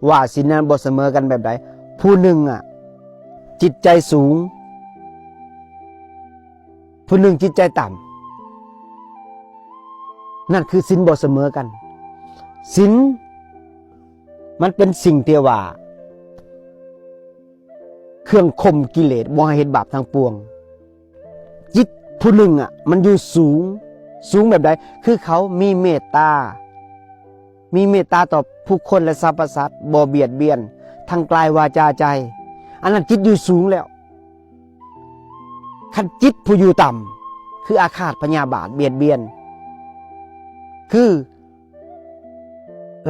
ว่าศีลนั้นบ่เสมอกันแบบใดผู้หนึ่งจิตใจสูงผู้หนึ่งจิตใจต่ำนั่นคือศีลบ่เสมอกันศีลมันเป็นสิ่งที่ว่าเครื่องข่มกิเลสบ่ให้เฮ็ดบาปทางปวงจิตผู้หนึ่งมันอยู่สูงแบบใดคือเขามีเมตตาต่อผู้คนและสรรพสัตว์บ่เบียดเบียนทางกายวาจาใจอันนั้นจิตอยู่สูงแล้วคันจิตผู้อยู่ต่ำคืออาฆาตพยาบาทเบียดเบียนคือ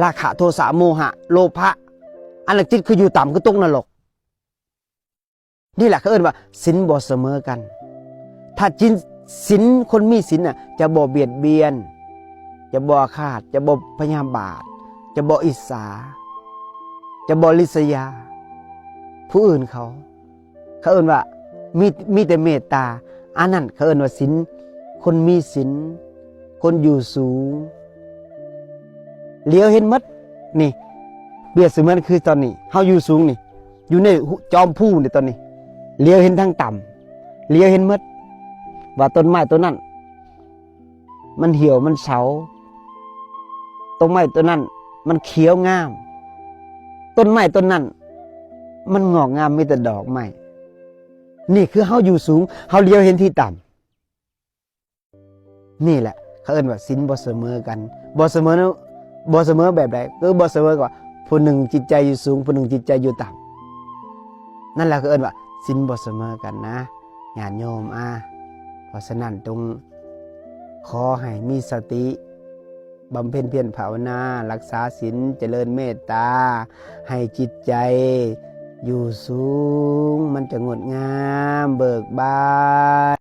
ราคะโทสะโมหะโลภะอันนั้นจิตคืออยู่ต่ำคือตกนรกนี่แหละเขาเอิ้นว่าศีลบ่เสมอกันถ้าศีลคนมีศีลจะบ่เบียดเบียนจะบ่อาฆาตจะบ่พยาบาทจะบ่อิจฉาจะบ่ริษยาผู้อื่นเขาเอิ้นว่ามีแต่เมตตาอันนั้นเขาเอิ้นว่าศีลคนมีศีลคนอยู่สูงเลี้ยวเห็นหมดนี่เปรียบเสมือนคือตอนนี้เฮาอยู่สูงนี่อยู่ในจอมภูนี่ตอนนี้เลี้ยวเห็นทางต่ำเลี้ยวเห็นหมดว่าต้นไม้ต้นนั้นมันเหี่ยวมันเฉาต้นไม้ต้นนั้นมันเขียวงามต้นไม้ต้นนั้นมันงอกงามมีแต่ดอกไม้นี่คือเฮาอยู่สูงเฮาเลี้ยวเห็นที่ต่ำนี่แหละเขาเอิ้นว่าศีลบ่เสมอกันบ่เสมอแบบใดคือบ่เสมอกับผู้หนึ่งจิตใจอยู่สูงผู้หนึ่งจิตใจอยู่ต่ำนั่นแหละเขาเอิ้นว่าศีลบ่เสมอกันนะญาติโยมเพราะฉะนั้นจงขอให้มีสติบำเพ็ญเพียรภาวนารักษาศีลเจริญเมตตาให้จิตใจอยู่สูงมันจะงดงามเบิกบาน